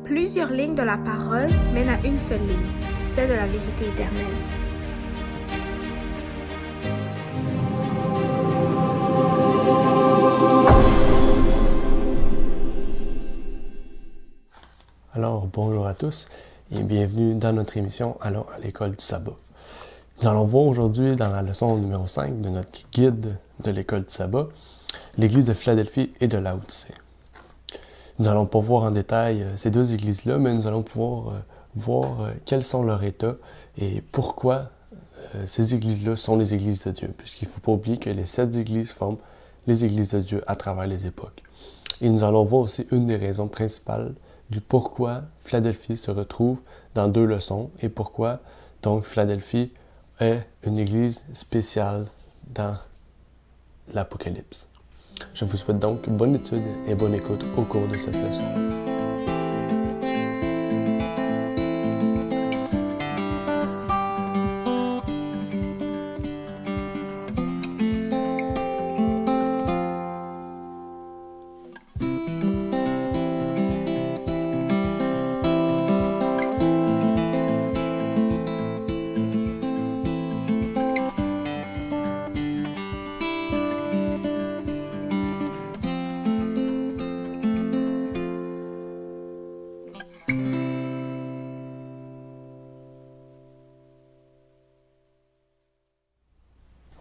Plusieurs lignes de la parole mènent à une seule ligne, celle de la vérité éternelle. Alors, bonjour à tous et bienvenue dans notre émission Allons à l'école du sabbat. Nous allons voir aujourd'hui dans la leçon numéro 5 de notre guide de l'école du sabbat, l'église de Philadelphie et de Laodicée. Nous allons pas voir en détail ces deux églises-là, mais nous allons pouvoir voir quels sont leurs états et pourquoi ces églises-là sont les églises de Dieu, puisqu'il ne faut pas oublier que les 7 églises forment les églises de Dieu à travers les époques. Et nous allons voir aussi une des raisons principales du pourquoi Philadelphie se retrouve dans 2 leçons et pourquoi donc Philadelphie est une église spéciale dans l'Apocalypse. Je vous souhaite donc bonne étude et bonne écoute au cours de cette leçon.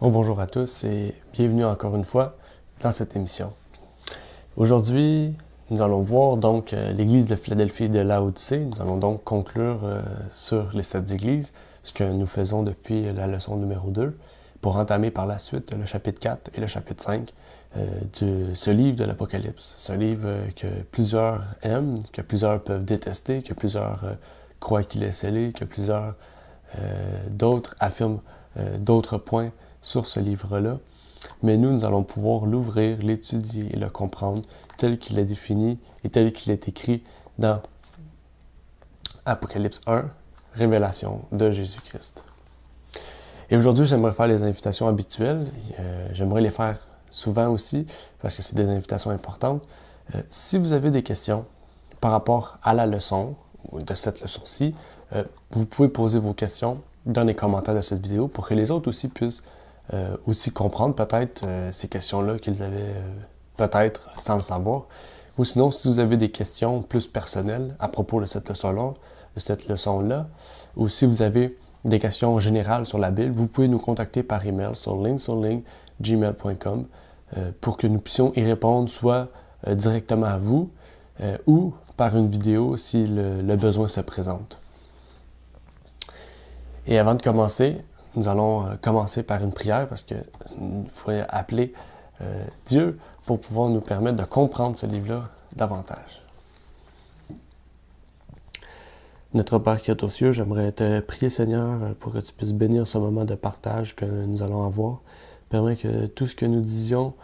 Bonjour à tous et bienvenue encore une fois dans cette émission. Aujourd'hui, nous allons voir donc l'église de Philadelphie et de Laodicée. Nous allons donc conclure sur les 7 églises, ce que nous faisons depuis la leçon numéro 2, pour entamer par la suite le chapitre 4 et le chapitre 5 de ce livre de l'Apocalypse. Ce livre que plusieurs aiment, que plusieurs peuvent détester, que plusieurs croient qu'il est scellé, que plusieurs d'autres affirment d'autres points sur ce livre-là, mais nous allons pouvoir l'ouvrir, l'étudier et le comprendre tel qu'il est défini et tel qu'il est écrit dans Apocalypse 1, Révélation de Jésus-Christ. Et aujourd'hui, j'aimerais faire les invitations habituelles. J'aimerais les faire souvent aussi, parce que c'est des invitations importantes. Si vous avez des questions par rapport à la leçon, ou de cette leçon-ci, vous pouvez poser vos questions dans les commentaires de cette vidéo pour que les autres aussi puissent aussi comprendre peut-être ces questions-là qu'ils avaient peut-être sans le savoir. Ou sinon, si vous avez des questions plus personnelles à propos de cette leçon-là, ou si vous avez des questions générales sur la Bible, vous pouvez nous contacter par email sur linksurlink@gmail.com pour que nous puissions y répondre soit directement à vous ou par une vidéo si le besoin se présente. Et avant de commencer, nous allons commencer par une prière parce qu'il faut appeler Dieu pour pouvoir nous permettre de comprendre ce livre-là davantage. Notre Père qui est aux cieux, j'aimerais te prier, Seigneur, pour que tu puisses bénir ce moment de partage que nous allons avoir. Permets que tout ce que nous disions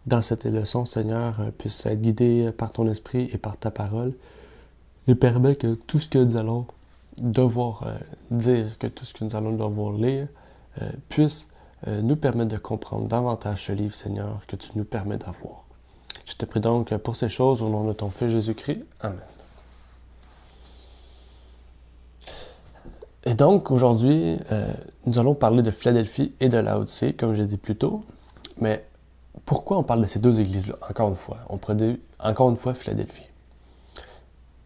dans cette leçon, Seigneur, puisse être guidé par ton esprit et par ta parole. Et permets que tout ce que nous allons devoir dire, que tout ce que nous allons devoir lire puisse nous permettre de comprendre davantage ce livre, Seigneur, que tu nous permets d'avoir. Je te prie donc pour ces choses au nom de ton Fils Jésus-Christ. Amen. Et donc, aujourd'hui, nous allons parler de Philadelphie et de Laodicée, comme j'ai dit plus tôt. Mais pourquoi on parle de ces 2 églises-là? Encore une fois, on pourrait dire encore une fois Philadelphie.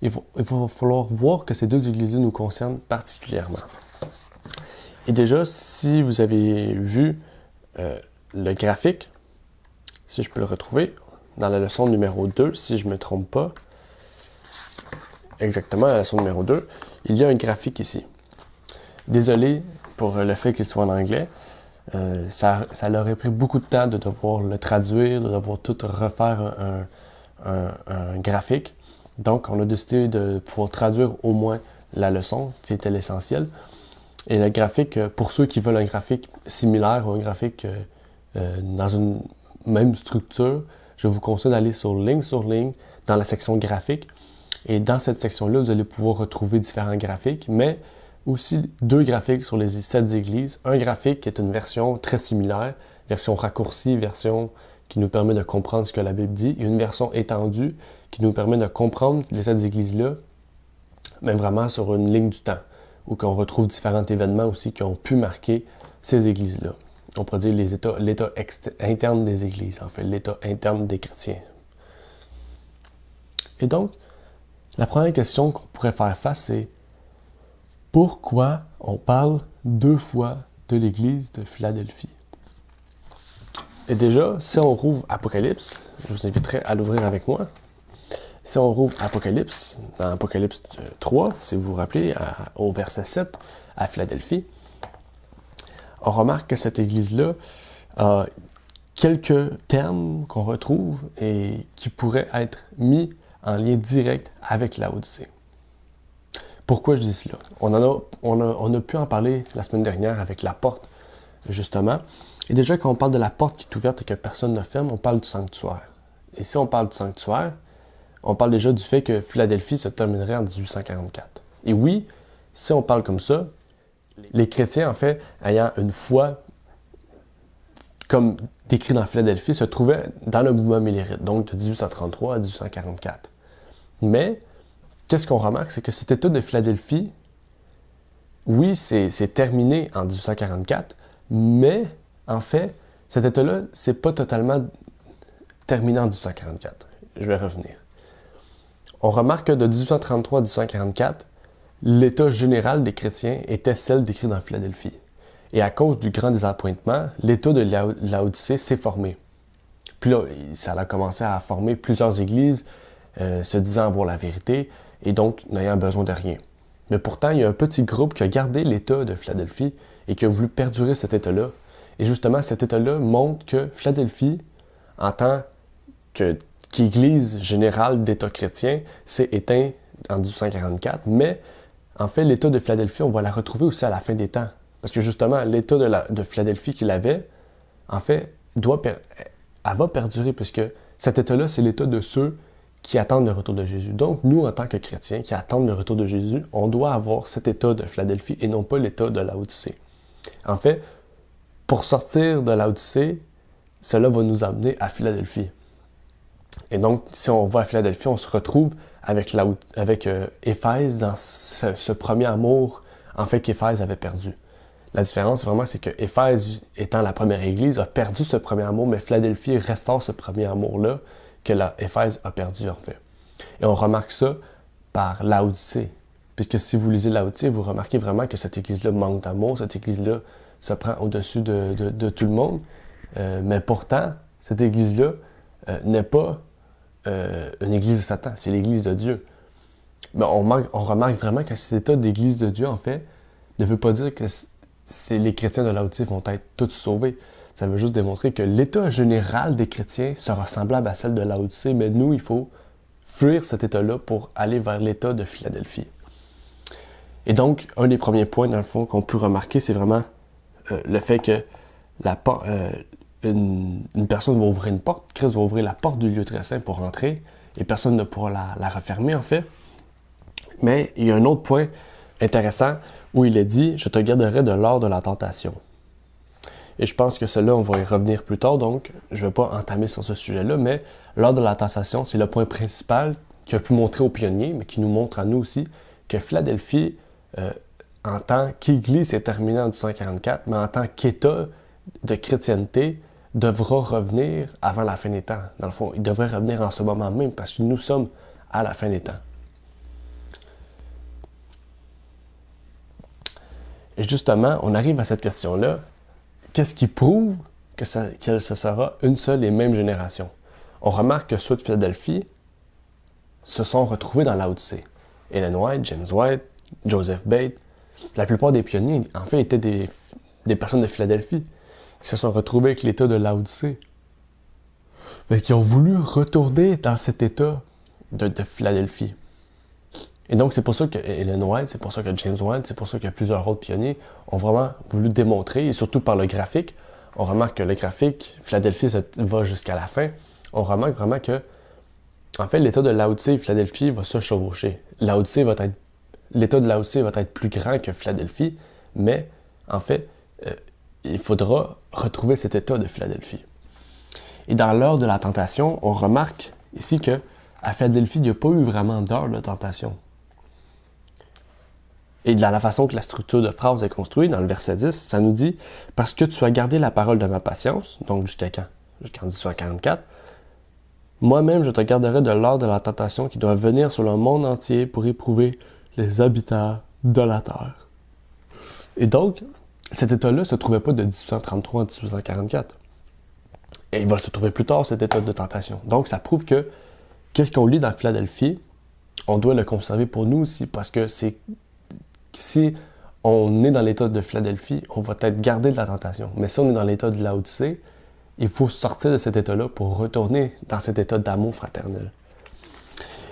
Il va falloir voir que ces 2 églises-là nous concernent particulièrement. Et déjà, si vous avez vu le graphique, si je peux le retrouver, dans la leçon numéro 2, si je ne me trompe pas, exactement la leçon numéro 2, il y a un graphique ici. Désolé pour le fait qu'il soit en anglais, ça leur a pris beaucoup de temps de devoir le traduire, de devoir tout refaire un graphique. Donc, on a décidé de pouvoir traduire au moins la leçon, qui était l'essentiel. Et le graphique, pour ceux qui veulent un graphique similaire ou un graphique dans une même structure, je vous conseille d'aller sur Linksurlink dans la section graphique. Et dans cette section-là, vous allez pouvoir retrouver différents graphiques, mais aussi 2 graphiques sur les 7 églises. Un graphique qui est une version très similaire, version raccourcie, version qui nous permet de comprendre ce que la Bible dit, et une version étendue qui nous permet de comprendre les 7 églises-là mais vraiment sur une ligne du temps, où qu'on retrouve différents événements aussi qui ont pu marquer ces églises-là. On pourrait dire l'état interne des églises, en fait, l'état interne des chrétiens. Et donc, la première question qu'on pourrait faire face, c'est pourquoi on parle 2 fois de l'église de Philadelphie? Et déjà, si on rouvre Apocalypse, je vous inviterai à l'ouvrir avec moi. Si on rouvre Apocalypse, dans Apocalypse 3, si vous vous rappelez, au verset 7, à Philadelphie, on remarque que cette église-là a quelques termes qu'on retrouve et qui pourraient être mis en lien direct avec Laodicée. Pourquoi je dis cela? On a pu en parler la semaine dernière avec la porte, justement. Et déjà, quand on parle de la porte qui est ouverte et que personne ne ferme, on parle du sanctuaire. Et si on parle du sanctuaire, on parle déjà du fait que Philadelphie se terminerait en 1844. Et oui, si on parle comme ça, les chrétiens, en fait, ayant une foi comme décrit dans Philadelphie, se trouvaient dans le mouvement millérite, donc de 1833 à 1844. Mais, qu'est-ce qu'on remarque, c'est que cet État de Philadelphie, oui, c'est terminé en 1844, mais, en fait, cet État-là, c'est pas totalement terminé en 1844. Je vais revenir. On remarque que de 1833 à 1844, l'état général des chrétiens était celle décrit dans Philadelphie. Et à cause du grand désappointement, l'état de Laodicée s'est formé. Puis là, ça a commencé à former plusieurs églises, se disant avoir la vérité, et donc n'ayant besoin de rien. Mais pourtant, il y a un petit groupe qui a gardé l'état de Philadelphie et qui a voulu perdurer cet état-là. Et justement, cet état-là montre que Philadelphie, en tant qu'église générale d'État chrétien, s'est éteint en 1844, mais en fait, l'État de Philadelphie, on va la retrouver aussi à la fin des temps. Parce que justement, l'État de Philadelphie qu'il avait, en fait, elle va perdurer, puisque cet État-là, c'est l'État de ceux qui attendent le retour de Jésus. Donc, nous, en tant que chrétiens qui attendent le retour de Jésus, on doit avoir cet État de Philadelphie et non pas l'État de Laodicée. En fait, pour sortir de Laodicée, cela va nous amener à Philadelphie. Et donc, si on va à Philadelphie, on se retrouve avec Éphèse dans ce premier amour, en fait, qu'Éphèse avait perdu. La différence, vraiment, c'est que Éphèse, étant la première église, a perdu ce premier amour, mais Philadelphie restaure ce premier amour-là que Éphèse a perdu, en fait. Et on remarque ça par Laodicée. Puisque si vous lisez Laodicée, vous remarquez vraiment que cette église-là manque d'amour, cette église-là se prend au-dessus de tout le monde. Mais pourtant, cette église-là n'est pas une église de Satan, c'est l'église de Dieu. Mais on remarque vraiment que cet état d'église de Dieu, en fait, ne veut pas dire que les chrétiens de Laodicée vont être tous sauvés. Ça veut juste démontrer que l'état général des chrétiens sera semblable à celle de Laodicée, mais nous, il faut fuir cet état-là pour aller vers l'état de Philadelphie. Et donc, un des premiers points, dans le fond, qu'on peut remarquer, c'est vraiment le fait que une personne va ouvrir une porte, Christ va ouvrir la porte du lieu très saint pour rentrer, et personne ne pourra la refermer, en fait. Mais il y a un autre point intéressant où il est dit « Je te garderai de l'or de la tentation ». Et je pense que cela, on va y revenir plus tard, donc je ne vais pas entamer sur ce sujet-là, mais l'or de la tentation, c'est le point principal qui a pu montrer aux pionniers, mais qui nous montre à nous aussi, que Philadelphie, en tant qu'Église, est terminée en 1844, mais en tant qu'État de chrétienté, devra revenir avant la fin des temps. Dans le fond, il devrait revenir en ce moment même, parce que nous sommes à la fin des temps. Et justement, on arrive à cette question-là. Qu'est-ce qui prouve que ce sera une seule et même génération? On remarque que ceux de Philadelphie se sont retrouvés dans Laodicée. Ellen White, James White, Joseph Bate, la plupart des pionniers, en fait, étaient des personnes de Philadelphie qui se sont retrouvés avec l'état de Laodicée, mais qui ont voulu retourner dans cet état de Philadelphie. Et donc, c'est pour ça que Ellen White, c'est pour ça que James White, c'est pour ça que plusieurs autres pionniers ont vraiment voulu démontrer, et surtout par le graphique. On remarque que le graphique, Philadelphie va jusqu'à la fin. On remarque vraiment que, en fait, l'état de Laodicée et Philadelphie va se chevaucher. L'état de Laodicée va être plus grand que Philadelphie, mais, en fait, il faudra retrouver cet état de Philadelphie. Et dans l'heure de la tentation, on remarque ici que à Philadelphie, il n'y a pas eu vraiment d'heure de tentation. Et de la façon que la structure de phrase est construite, dans le verset 10, ça nous dit « Parce que tu as gardé la parole de ma patience », donc jusqu'à quand? Jusqu'en 1844. « Moi-même, je te garderai de l'heure de la tentation qui doit venir sur le monde entier pour éprouver les habitants de la terre. » Et donc, cet état-là ne se trouvait pas de 1833 à 1844. Et il va se trouver plus tard, cet état de tentation. Donc, ça prouve que qu'est-ce qu'on lit dans Philadelphie, on doit le conserver pour nous aussi, parce que c'est si on est dans l'état de Philadelphie, on va être gardé de la tentation. Mais si on est dans l'état de Laodicée, il faut sortir de cet état-là pour retourner dans cet état d'amour fraternel.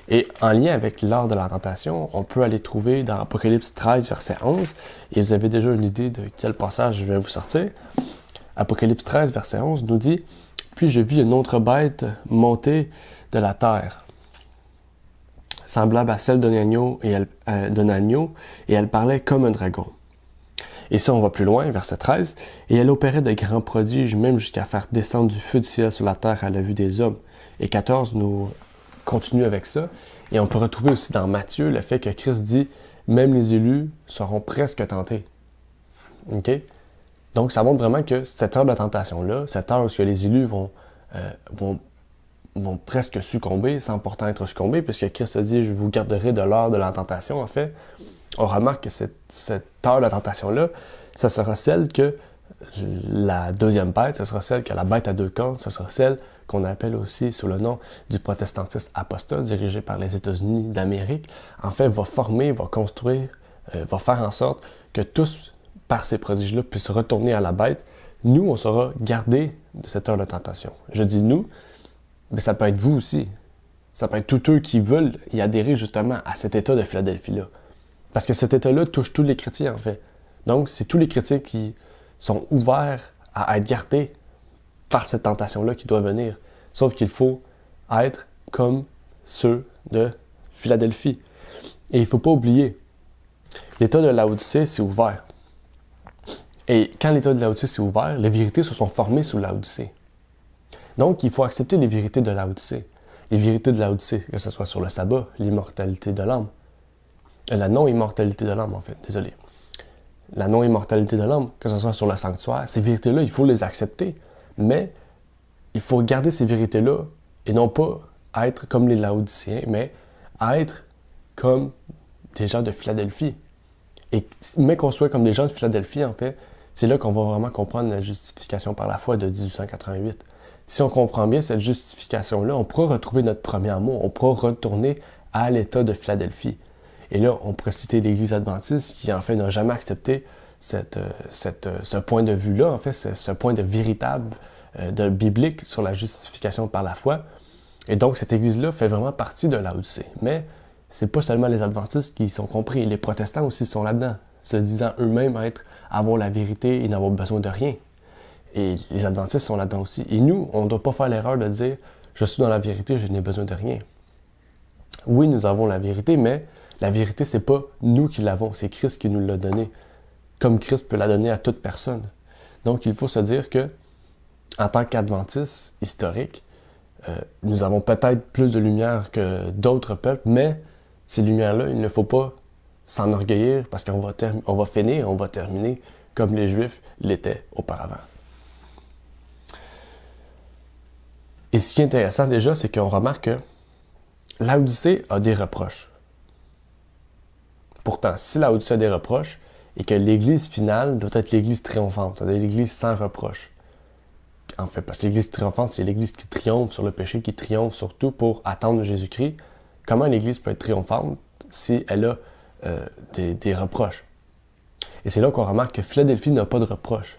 Et en lien avec l'heure de la tentation, on peut aller trouver dans Apocalypse 13, verset 11, et vous avez déjà une idée de quel passage je vais vous sortir. Apocalypse 13, verset 11 nous dit « Puis je vis une autre bête monter de la terre, semblable à celle d'un agneau, et elle parlait comme un dragon. » Et ça, on va plus loin, verset 13. « Et elle opérait de grands prodiges, même jusqu'à faire descendre du feu du ciel sur la terre à la vue des hommes. » Et 14 nous continue avec ça. Et on peut retrouver aussi dans Matthieu le fait que Christ dit « Même les élus seront presque tentés. » OK? Donc, ça montre vraiment que cette heure de tentation-là, cette heure où les élus vont presque succomber, sans pourtant être succombés, puisque Christ a dit « Je vous garderai de l'heure de la tentation », en fait, on remarque que cette heure de tentation-là, ce sera celle que la deuxième bête, ce sera celle que la bête à deux cornes, ce sera celle qu'on appelle aussi sous le nom du protestantisme apostat, dirigé par les États-Unis d'Amérique, en fait, va former, va construire, va faire en sorte que tous, par ces prodiges-là, puissent retourner à la bête. Nous, on sera gardés de cette heure de tentation. Je dis nous, mais ça peut être vous aussi. Ça peut être tous eux qui veulent y adhérer justement à cet état de Philadelphie-là. Parce que cet état-là touche tous les chrétiens, en fait. Donc, c'est tous les chrétiens qui sont ouverts à être gardés par cette tentation-là qui doit venir. Sauf qu'il faut être comme ceux de Philadelphie. Et il ne faut pas oublier, l'état de Laodicée, c'est ouvert. Et quand l'état de Laodicée s'est ouvert, les vérités se sont formées sous Laodicée. Donc, il faut accepter les vérités de Laodicée. Les vérités de Laodicée, que ce soit sur le sabbat, l'immortalité de l'âme. La non-immortalité de l'âme, en fait. Désolé. La non-immortalité de l'âme, que ce soit sur le sanctuaire, ces vérités-là, il faut les accepter. Mais il faut garder ces vérités-là et non pas être comme les Laodiciens, mais être comme des gens de Philadelphie. Mais qu'on soit comme des gens de Philadelphie, en fait, c'est là qu'on va vraiment comprendre la justification par la foi de 1888. Si on comprend bien cette justification-là, on pourra retrouver notre premier amour, on pourra retourner à l'état de Philadelphie. Et là, on pourrait citer l'Église adventiste qui, en fait, n'a jamais accepté ce point de vue-là, en fait, ce point de véritable, de biblique sur la justification par la foi. Et donc, cette Église-là fait vraiment partie de Laodicée. Mais c'est pas seulement les adventistes qui y sont compris, les protestants aussi sont là-dedans, se disant eux-mêmes avoir la vérité et n'avoir besoin de rien. Et les adventistes sont là-dedans aussi. Et nous, on ne doit pas faire l'erreur de dire « je suis dans la vérité, je n'ai besoin de rien ». Oui, nous avons la vérité, mais la vérité, c'est pas nous qui l'avons, c'est Christ qui nous l'a donnée, comme Christ peut la donner à toute personne. Donc, il faut se dire que, en tant qu'adventistes historiques, nous avons peut-être plus de lumière que d'autres peuples, mais ces lumières-là, il ne faut pas s'enorgueillir parce qu'on va terminer comme les Juifs l'étaient auparavant. Et ce qui est intéressant déjà, c'est qu'on remarque que Laodicée a des reproches. Pourtant, si Laodicée a des reproches, et que l'Église finale doit être l'Église triomphante, c'est-à-dire l'Église sans reproche. En fait, parce que l'Église triomphante, c'est l'Église qui triomphe sur le péché, qui triomphe surtout pour attendre Jésus-Christ. Comment l'Église peut être triomphante si elle a des reproches? Et c'est là qu'on remarque que Philadelphie n'a pas de reproches.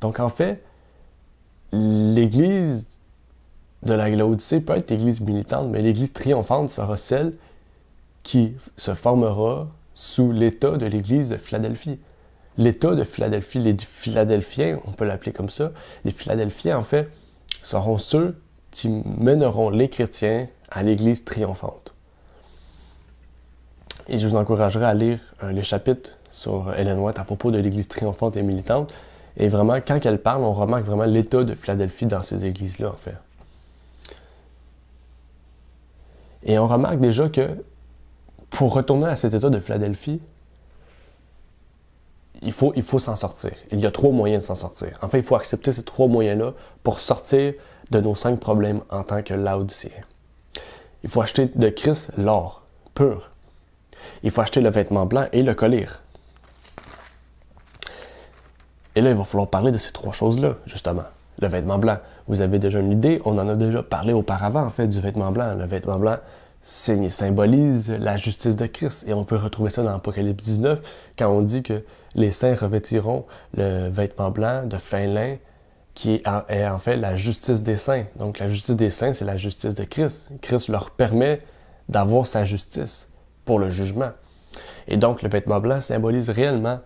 Donc en fait, l'Église de la Laodicée peut être l'Église militante, mais l'Église triomphante sera celle qui se formera sous l'état de l'Église de Philadelphie. L'état de Philadelphie, les Philadelphiens, on peut l'appeler comme ça, les Philadelphiens, en fait, seront ceux qui mèneront les chrétiens à l'Église triomphante. Et je vous encouragerai à lire les chapitres sur Ellen White à propos de l'Église triomphante et militante. Et vraiment, quand elle parle, on remarque vraiment l'état de Philadelphie dans ces églises-là, en fait. Et on remarque déjà que pour retourner à cet état de Philadelphie, il faut s'en sortir. Il y a 3 moyens de s'en sortir. En fait, il faut accepter ces 3 moyens-là pour sortir de nos 5 problèmes en tant que Laodicéen. Il faut acheter de Christ l'or pur. Il faut acheter le vêtement blanc et le collyre. Et là, il va falloir parler de ces 3 choses-là, justement. Le vêtement blanc, vous avez déjà une idée, on en a déjà parlé auparavant, en fait, du vêtement blanc. Le vêtement blanc symbolise la justice de Christ. Et on peut retrouver ça dans Apocalypse 19, quand on dit que les saints revêtiront le vêtement blanc de fin lin, qui est en fait la justice des saints. Donc la justice des saints, c'est la justice de Christ. Christ leur permet d'avoir sa justice pour le jugement. Et donc le vêtement blanc symbolise réellement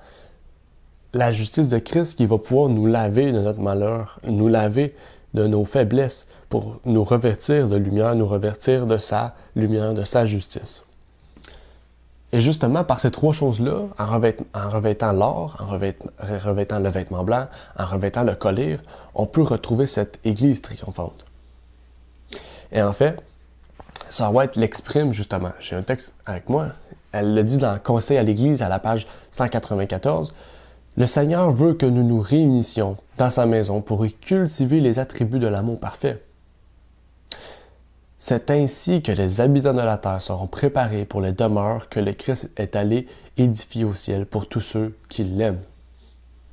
la justice de Christ qui va pouvoir nous laver de notre malheur, nous laver de nos faiblesses pour nous revêtir de lumière, nous revêtir de sa lumière, de sa justice. Et justement, par ces 3 choses-là, en revêtant l'or, en revêtant le vêtement blanc, en revêtant le collyre, on peut retrouver cette Église triomphante. Et en fait, Sœur White l'exprime justement. J'ai un texte avec moi. Elle le dit dans Conseil à l'Église à la page 194. Le Seigneur veut que nous nous réunissions dans sa maison pour y cultiver les attributs de l'amour parfait. C'est ainsi que les habitants de la terre seront préparés pour les demeures que le Christ est allé édifier au ciel pour tous ceux qui l'aiment.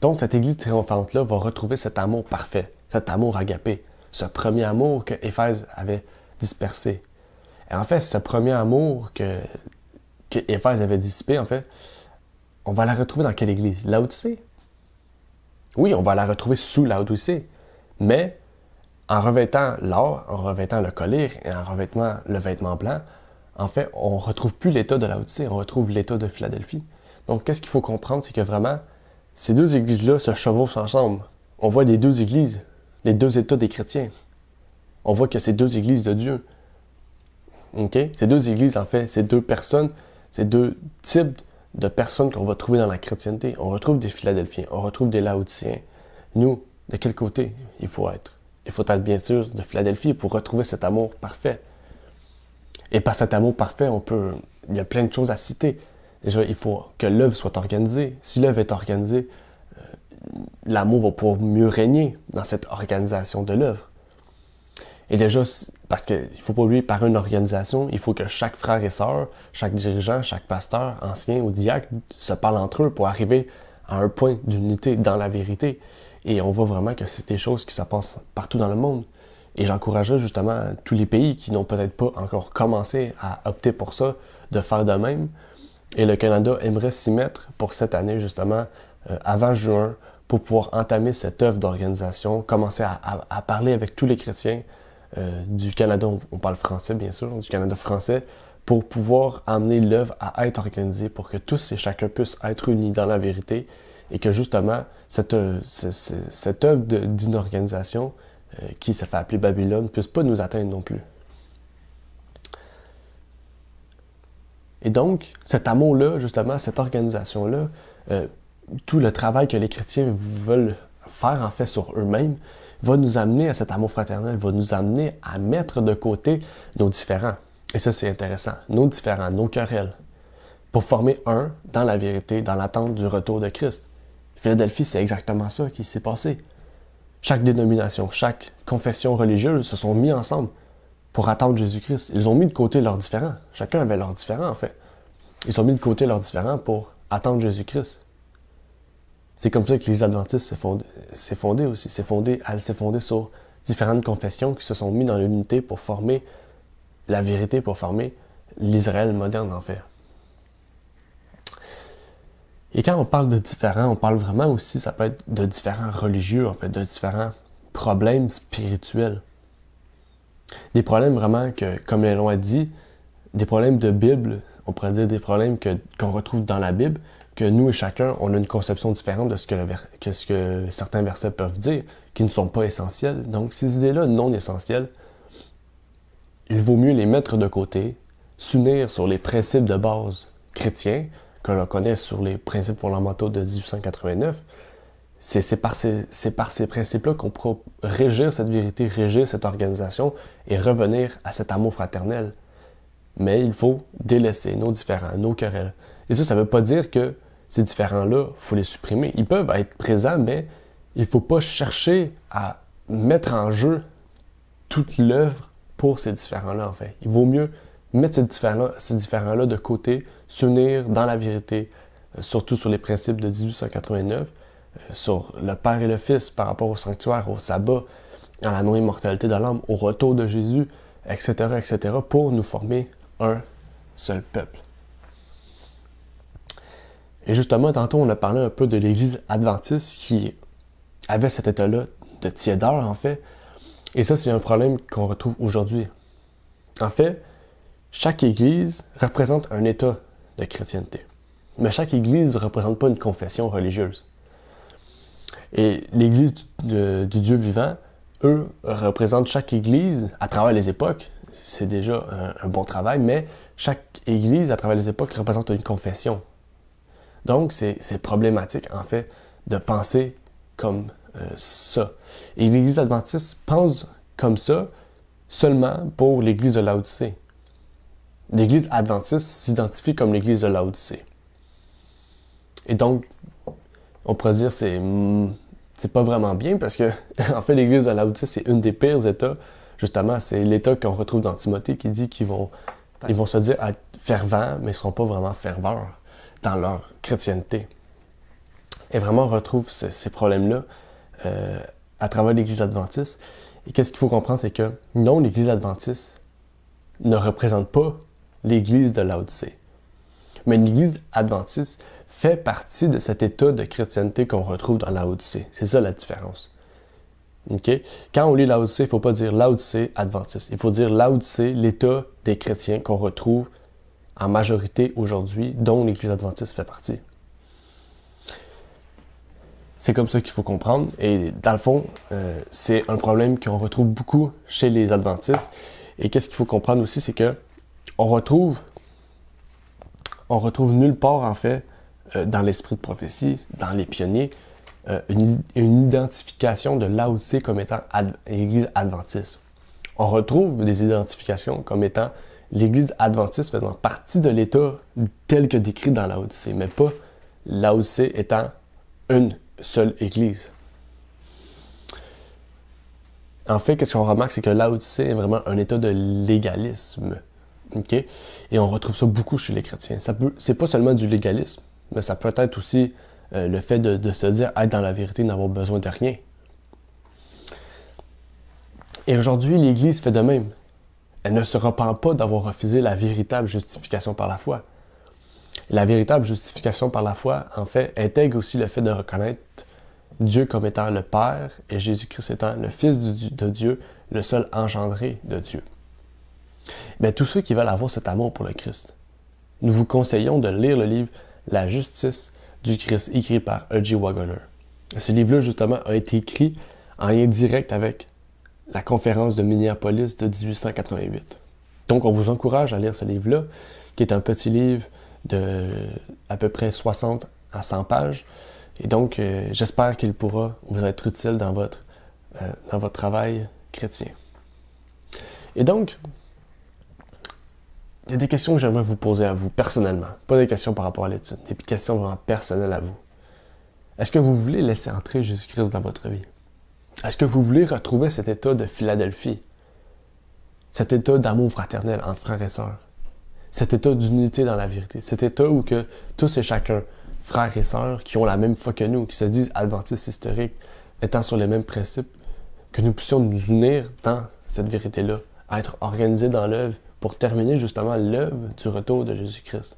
Donc cette Église triomphante-là va retrouver cet amour parfait, cet amour agapé, ce premier amour que Éphèse avait dispersé. Et en fait, ce premier amour que Éphèse avait dissipé, en fait, on va la retrouver dans quelle Église? Laodicée. Oui, on va la retrouver sous Laodicée, mais en revêtant l'or, en revêtant le collyre et en revêtant le vêtement blanc, en fait, on ne retrouve plus l'état de Laodicée, on retrouve l'état de Philadelphie. Donc, qu'est-ce qu'il faut comprendre? C'est que vraiment, ces 2 églises-là se chevauchent ensemble. On voit les 2 églises, les 2 états des chrétiens. On voit que c'est 2 églises de Dieu. OK? Ces 2 églises, en fait, ces 2 personnes, ces 2 types de personnes qu'on va trouver dans la chrétienté. On retrouve des Philadelphiens, on retrouve des Laodiciens. Nous, de quel côté il faut être? Il faut être bien sûr de Philadelphie pour retrouver cet amour parfait. Et par cet amour parfait, il y a plein de choses à citer. Déjà, il faut que l'œuvre soit organisée. Si l'œuvre est organisée, l'amour va pouvoir mieux régner dans cette organisation de l'œuvre. Et déjà, parce qu'il ne faut pas oublier, par une organisation, il faut que chaque frère et sœur, chaque dirigeant, chaque pasteur, ancien ou diacre, se parlent entre eux pour arriver à un point d'unité dans la vérité. Et on voit vraiment que c'est des choses qui se passent partout dans le monde. Et j'encouragerais justement tous les pays qui n'ont peut-être pas encore commencé à opter pour ça, de faire de même. Et le Canada aimerait s'y mettre pour cette année, justement, avant juin, pour pouvoir entamer cette œuvre d'organisation, commencer à parler avec tous les chrétiens du Canada, on parle français bien sûr, du Canada français, pour pouvoir amener l'œuvre à être organisée, pour que tous et chacun puissent être unis dans la vérité, et que justement, cette œuvre d'inorganisation qui se fait appeler Babylone ne puisse pas nous atteindre non plus. Et donc, cet amour-là, justement, cette organisation-là, tout le travail que les chrétiens veulent faire en fait sur eux-mêmes, va nous amener à cet amour fraternel, va nous amener à mettre de côté nos différends. Et ça, c'est intéressant. Nos différends, nos querelles, pour former un dans la vérité, dans l'attente du retour de Christ. Philadelphie, c'est exactement ça qui s'est passé. Chaque dénomination, chaque confession religieuse se sont mis ensemble pour attendre Jésus-Christ. Ils ont mis de côté leurs différends. Chacun avait leurs différends, en fait. Ils ont mis de côté leurs différends pour attendre Jésus-Christ. C'est comme ça que l'Église adventiste s'est fondée aussi. Elle s'est fondée sur différentes confessions qui se sont mis dans l'unité pour former la vérité, pour former l'Israël moderne, en fait. Et quand on parle de différents, on parle vraiment aussi, ça peut être de différents religieux, en fait, de différents problèmes spirituels. Des problèmes vraiment que, comme l'on a dit, des problèmes de Bible, on pourrait dire des problèmes qu'on retrouve dans la Bible, que nous et chacun, on a une conception différente de ce que certains versets peuvent dire, qui ne sont pas essentiels. Donc, ces idées-là non essentielles, il vaut mieux les mettre de côté, s'unir sur les principes de base chrétiens, que l'on connaît sur les principes fondamentaux de 1889. C'est par ces principes-là qu'on pourra régir cette vérité, régir cette organisation et revenir à cet amour fraternel. Mais il faut délaisser nos différends, nos querelles. Et ça ne veut pas dire que ces différends-là, il faut les supprimer. Ils peuvent être présents, mais il ne faut pas chercher à mettre en jeu toute l'œuvre pour ces différends-là, en fait. Il vaut mieux mettre ces différends-là de côté, s'unir dans la vérité, surtout sur les principes de 1889, sur le Père et le Fils par rapport au sanctuaire, au sabbat, à la non-immortalité de l'âme, au retour de Jésus, etc., etc., pour nous former un seul peuple. Et justement, tantôt, on a parlé un peu de l'Église adventiste qui avait cet état-là de tiédeur, en fait. Et ça, c'est un problème qu'on retrouve aujourd'hui. En fait, chaque Église représente un état de chrétienté. Mais chaque Église ne représente pas une confession religieuse. Et l'Église du Dieu vivant, eux, représentent chaque Église à travers les époques. C'est déjà un bon travail, mais chaque Église, à travers les époques, représente une confession. Donc, c'est problématique, en fait, de penser comme ça. Et l'Église adventiste pense comme ça seulement pour l'Église de Laodicée. L'Église adventiste s'identifie comme l'Église de Laodicée. Et donc, on pourrait dire que c'est pas vraiment bien parce que, en fait, l'Église de Laodicée, c'est une des pires états. Justement, c'est l'état qu'on retrouve dans Timothée qui dit qu'ils vont se dire être fervents, mais ils ne seront pas vraiment ferveurs dans leur chrétienté. Et vraiment, on retrouve ces problèmes-là à travers l'Église adventiste. Et qu'est-ce qu'il faut comprendre, c'est que non, l'Église adventiste ne représente pas l'Église de Laodicée. Mais l'Église adventiste fait partie de cet état de chrétienté qu'on retrouve dans Laodicée. C'est ça la différence. Okay? Quand on lit Laodicée, il ne faut pas dire Laodicée adventiste. Il faut dire Laodicée, l'état des chrétiens qu'on retrouve en majorité aujourd'hui, dont l'Église adventiste fait partie. C'est comme ça qu'il faut comprendre. Et dans le fond, c'est un problème qu'on retrouve beaucoup chez les adventistes. Et qu'est-ce qu'il faut comprendre aussi, c'est que on retrouve nulle part, en fait, dans l'esprit de prophétie, dans les pionniers, une identification de Laodicée comme étant l'Église adventiste. On retrouve des identifications comme étant l'Église adventiste faisant partie de l'État tel que décrit dans Laodicée, mais pas Laodicée étant une seule Église. En fait, qu'est-ce qu'on remarque, c'est que Laodicée est vraiment un état de légalisme. Okay? Et on retrouve ça beaucoup chez les chrétiens. C'est pas seulement du légalisme, mais ça peut être aussi le fait de se dire être dans la vérité, n'avoir besoin de rien. Et aujourd'hui, l'Église fait de même. Elle ne se repent pas d'avoir refusé la véritable justification par la foi. La véritable justification par la foi, en fait, intègre aussi le fait de reconnaître Dieu comme étant le Père et Jésus-Christ étant le Fils de Dieu, le seul engendré de Dieu. Mais tous ceux qui veulent avoir cet amour pour le Christ, nous vous conseillons de lire le livre « La justice du Christ » écrit par E.J. Waggoner. Ce livre-là, justement, a été écrit en lien direct avec la conférence de Minneapolis de 1888. Donc, on vous encourage à lire ce livre-là, qui est un petit livre de à peu près 60 à 100 pages. Et donc, j'espère qu'il pourra vous être utile dans votre travail chrétien. Et donc, il y a des questions que j'aimerais vous poser à vous personnellement. Pas des questions par rapport à l'étude, des questions vraiment personnelles à vous. Est-ce que vous voulez laisser entrer Jésus-Christ dans votre vie? Est-ce que vous voulez retrouver cet état de Philadelphie? Cet état d'amour fraternel entre frères et sœurs? Cet état d'unité dans la vérité? Cet état où que tous et chacun, frères et sœurs, qui ont la même foi que nous, qui se disent adventistes historiques, étant sur les mêmes principes, que nous puissions nous unir dans cette vérité-là, à être organisés dans l'œuvre pour terminer justement l'œuvre du retour de Jésus-Christ.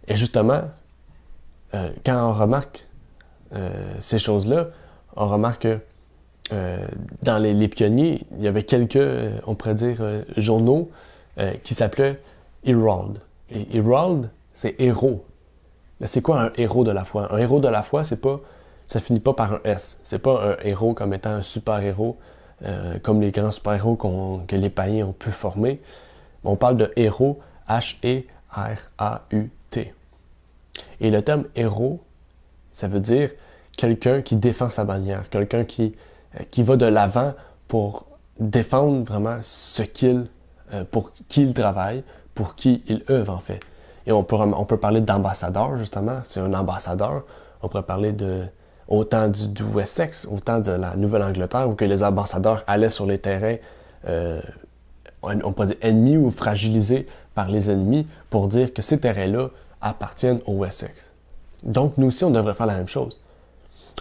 Et justement, quand on remarque ces choses-là, on remarque que dans les pionniers, il y avait quelques, on pourrait dire, journaux qui s'appelaient Herald. Et Herald, c'est héros. Mais c'est quoi un héros de la foi? Un héros de la foi, ça finit pas par un S. C'est pas un héros comme étant un super-héros, comme les grands super-héros que les païens ont pu former. On parle de héros, H-E-R-A-U-T. Et le terme héros, ça veut dire quelqu'un qui défend sa bannière, quelqu'un qui va de l'avant pour défendre vraiment pour qui il travaille, pour qui il œuvre en fait. Et on peut parler d'ambassadeur, justement. C'est un ambassadeur. On pourrait parler autant du Wessex, autant de la Nouvelle-Angleterre, où que les ambassadeurs allaient sur les terrains, on pourrait dire ennemis ou fragilisés par les ennemis, pour dire que ces terrains-là appartiennent au Wessex. Donc, nous aussi, on devrait faire la même chose.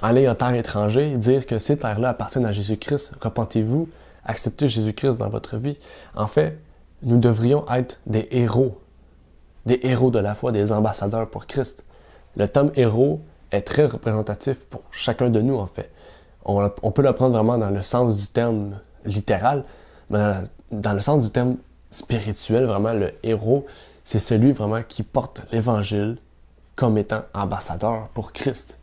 Aller en terre étrangère, dire que ces terres-là appartiennent à Jésus-Christ, repentez-vous, acceptez Jésus-Christ dans votre vie. En fait, nous devrions être des héros de la foi, des ambassadeurs pour Christ. Le terme héros est très représentatif pour chacun de nous, en fait. On peut le prendre vraiment dans le sens du terme littéral, mais dans le sens du terme spirituel, vraiment, le héros, c'est celui vraiment qui porte l'Évangile comme étant ambassadeur pour Christ.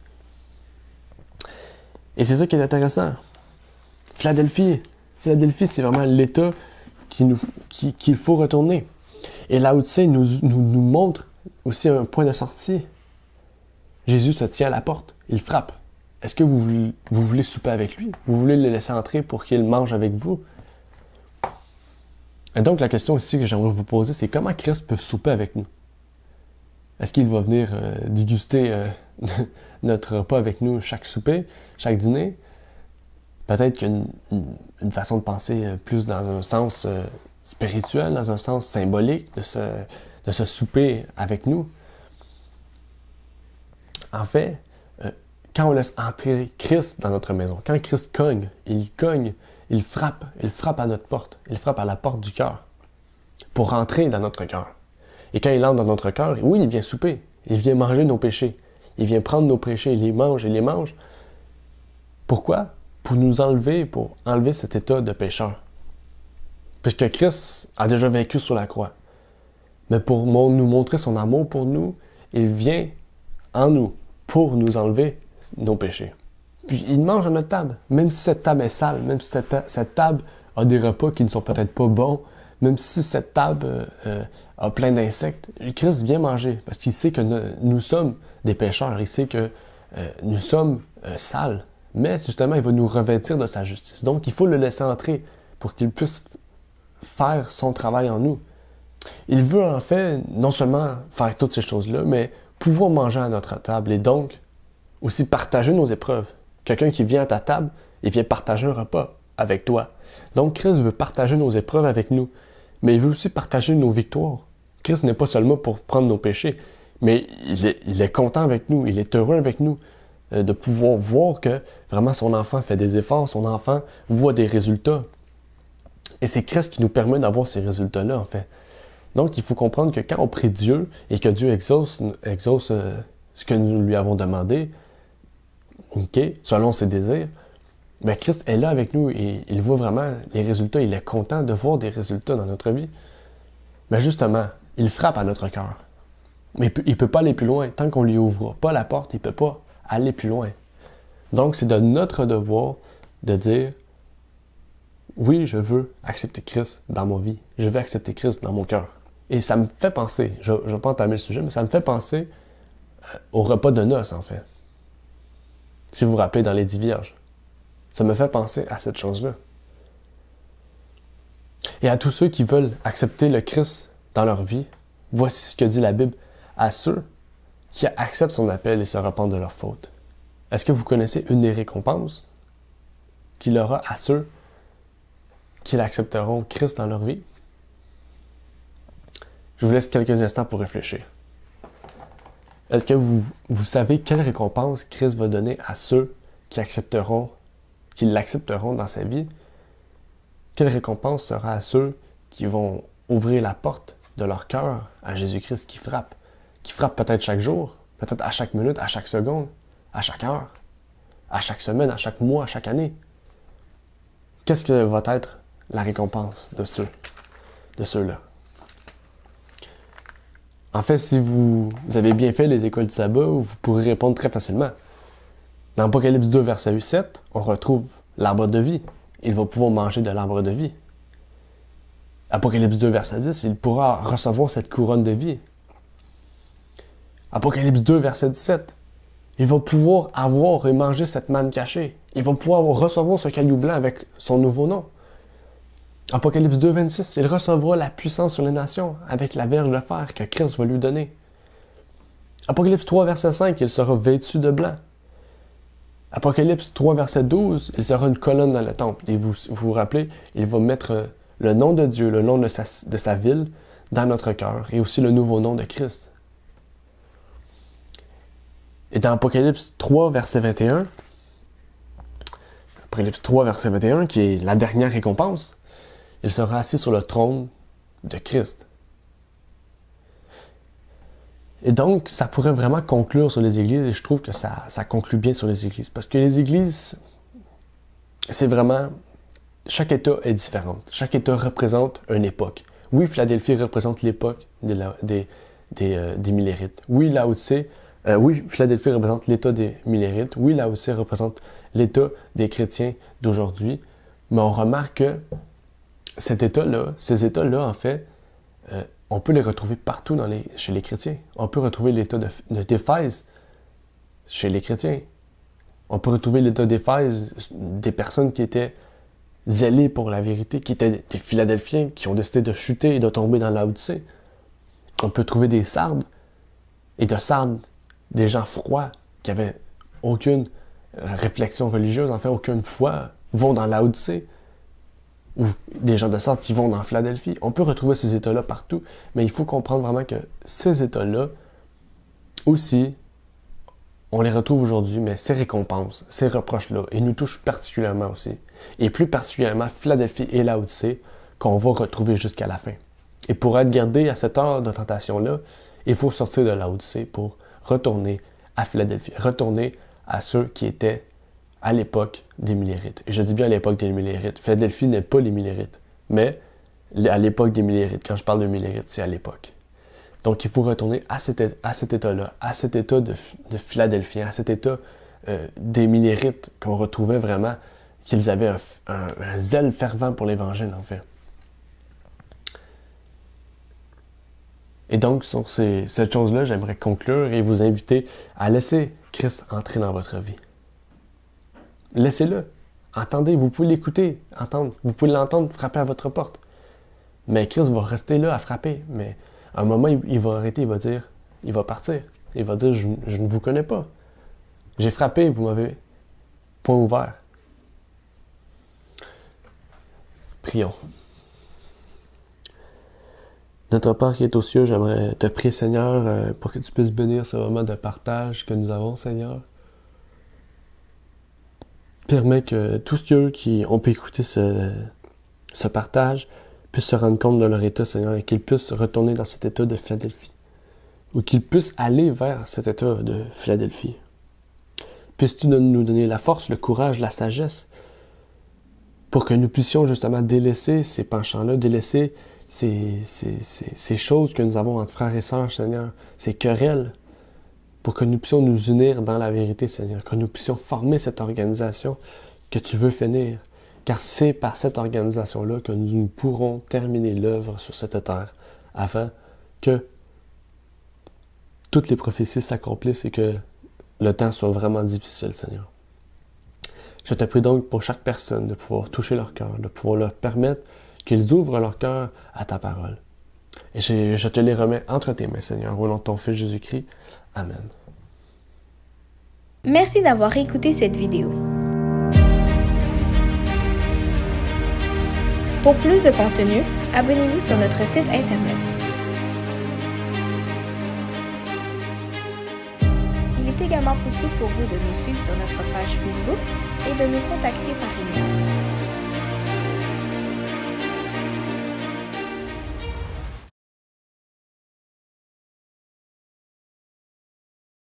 Et c'est ça qui est intéressant. Philadelphie, c'est vraiment l'État qu'il faut retourner. Et Lao-Tse nous montre aussi un point de sortie. Jésus se tient à la porte, il frappe. Est-ce que vous voulez souper avec lui? Vous voulez le laisser entrer pour qu'il mange avec vous? Et donc la question aussi que j'aimerais vous poser, c'est comment Christ peut souper avec nous? Est-ce qu'il va venir déguster notre repas avec nous chaque souper, chaque dîner? Peut-être qu'il y a une façon de penser plus dans un sens spirituel, dans un sens symbolique de ce souper avec nous. En fait, quand on laisse entrer Christ dans notre maison, quand Christ cogne, il frappe à notre porte, il frappe à la porte du cœur pour rentrer dans notre cœur. Et quand il entre dans notre cœur, oui, il vient souper, il vient manger nos péchés, il vient prendre nos péchés, il les mange. Pourquoi? Pour enlever cet état de pécheur. Puisque Christ a déjà vécu sur la croix. Mais pour nous montrer son amour pour nous, il vient en nous pour nous enlever nos péchés. Puis il mange à notre table, même si cette table est sale, même si cette table a des repas qui ne sont peut-être pas bons, même si cette table a plein d'insectes, Christ vient manger parce qu'il sait que nous sommes des pécheurs, il sait que nous sommes sales, mais justement il va nous revêtir de sa justice. Donc il faut le laisser entrer pour qu'il puisse faire son travail en nous. Il veut en fait non seulement faire toutes ces choses-là, mais pouvoir manger à notre table et donc aussi partager nos épreuves. Quelqu'un qui vient à ta table, il vient partager un repas avec toi. Donc Christ veut partager nos épreuves avec nous, mais il veut aussi partager nos victoires. Christ n'est pas seulement pour prendre nos péchés, mais il est content avec nous, il est heureux avec nous de pouvoir voir que vraiment son enfant fait des efforts, son enfant voit des résultats. Et c'est Christ qui nous permet d'avoir ces résultats-là, en fait. Donc, il faut comprendre que quand on prie Dieu et que Dieu exauce ce que nous lui avons demandé, selon ses désirs, bien, Christ est là avec nous et il voit vraiment les résultats. Il est content de voir des résultats dans notre vie. Mais justement, il frappe à notre cœur. Mais il ne peut pas aller plus loin. Tant qu'on ne lui ouvre pas la porte, il ne peut pas aller plus loin. Donc, c'est de notre devoir de dire oui, je veux accepter Christ dans ma vie. Je veux accepter Christ dans mon cœur. Et ça me fait penser, je ne vais pas entamer le sujet, mais ça me fait penser au repas de noces, en fait. Si vous vous rappelez dans les 10 Vierges. Ça me fait penser à cette chose-là. Et à tous ceux qui veulent accepter le Christ dans leur vie, voici ce que dit la Bible à ceux qui acceptent son appel et se repentent de leurs fautes. Est-ce que vous connaissez une des récompenses qu'il aura à ceux qui accepteront Christ dans leur vie? Je vous laisse quelques instants pour réfléchir. Est-ce que vous savez quelle récompense Christ va donner à ceux qui l'accepteront dans sa vie? Quelle récompense sera à ceux qui vont ouvrir la porte de leur cœur à Jésus-Christ qui frappe peut-être chaque jour, peut-être à chaque minute, à chaque seconde, à chaque heure, à chaque semaine, à chaque mois, à chaque année? Qu'est-ce que va être la récompense de ceux-là? En fait, si vous avez bien fait les écoles du sabbat, vous pourrez répondre très facilement. Dans Apocalypse 2, verset 7, on retrouve l'arbre de vie. Il va pouvoir manger de l'arbre de vie. Apocalypse 2, verset 10, il pourra recevoir cette couronne de vie. Apocalypse 2, verset 17, il va pouvoir avoir et manger cette manne cachée. Il va pouvoir recevoir ce caillou blanc avec son nouveau nom. Apocalypse 2, 26, il recevra la puissance sur les nations avec la verge de fer que Christ va lui donner. Apocalypse 3, verset 5, il sera vêtu de blanc. Apocalypse 3, verset 12, il sera une colonne dans le temple. Et vous vous rappelez, il va mettre le nom de Dieu, le nom de sa ville, dans notre cœur, et aussi le nouveau nom de Christ. Et dans Apocalypse 3, verset 21, Apocalypse 3, verset 21, qui est la dernière récompense, il sera assis sur le trône de Christ. Et donc, ça pourrait vraiment conclure sur les églises, et je trouve que ça conclut bien sur les églises. Parce que les églises, c'est vraiment... Chaque État est différent. Chaque État représente une époque. Oui, Philadelphie représente l'époque des Millérites. Oui, Philadelphie représente l'État des Millérites. Oui, Laodicée représente l'État des chrétiens d'aujourd'hui. Mais on remarque que ces États-là, en fait, on peut les retrouver partout chez les chrétiens. On peut retrouver l'État d'Éphèse chez les chrétiens. On peut retrouver l'État d'Éphèse des personnes qui étaient zélés pour la vérité, qui étaient des Philadelphiens, qui ont décidé de chuter et de tomber dans Laodicée. On peut trouver des Sardes, et de Sardes, des gens froids, qui avaient aucune réflexion religieuse, en fait, aucune foi, vont dans Laodicée. Ou des gens de Sardes qui vont dans Philadelphie. On peut retrouver ces États-là partout, mais il faut comprendre vraiment que ces États-là, aussi, on les retrouve aujourd'hui, mais ces récompenses, ces reproches-là, ils nous touchent particulièrement aussi. Et plus particulièrement Philadelphie et Laodicée, qu'on va retrouver jusqu'à la fin. Et pour être gardé à cette heure de tentation-là, il faut sortir de Laodicée pour retourner à Philadelphie, retourner à ceux qui étaient à l'époque des Millérites. Et je dis bien à l'époque des Millérites. Philadelphie n'est pas les Millérites, mais à l'époque des Millérites. Quand je parle de Millérites, c'est à l'époque. Donc, il faut retourner à cet état-là, à cet état de Philadelphie, à cet état des Millérites qu'on retrouvait vraiment, qu'ils avaient un zèle fervent pour l'Évangile, en fait. Et donc, sur cette chose-là, j'aimerais conclure et vous inviter à laisser Christ entrer dans votre vie. Laissez-le. Entendez, vous pouvez l'écouter, entendre. Vous pouvez l'entendre frapper à votre porte. Mais Christ va rester là à frapper. Mais à un moment, il va arrêter, il va partir. Il va dire, je ne vous connais pas. J'ai frappé, vous m'avez point ouvert. Prions. Notre Père qui est aux cieux, j'aimerais te prier, Seigneur, pour que tu puisses bénir ce moment de partage que nous avons, Seigneur. Permets que tous ceux qui ont pu écouter ce partage puissent se rendre compte de leur état, Seigneur, et qu'ils puissent retourner dans cet état de Philadelphie. Ou qu'ils puissent aller vers cet état de Philadelphie. Puisses-tu nous donner la force, le courage, la sagesse, pour que nous puissions justement délaisser ces penchants-là, délaisser ces choses que nous avons entre frères et sœurs, Seigneur, ces querelles, pour que nous puissions nous unir dans la vérité, Seigneur, que nous puissions former cette organisation que tu veux finir. Car c'est par cette organisation-là que nous pourrons terminer l'œuvre sur cette terre, afin que toutes les prophéties s'accomplissent et que le temps soit vraiment difficile, Seigneur. Je te prie donc pour chaque personne de pouvoir toucher leur cœur, de pouvoir leur permettre qu'ils ouvrent leur cœur à ta parole. Et je te les remets entre tes mains, Seigneur, au nom de ton Fils Jésus-Christ. Amen. Merci d'avoir écouté cette vidéo. Pour plus de contenu, abonnez-vous sur notre site Internet. Il est également possible pour vous de nous suivre sur notre page Facebook et de nous contacter par email.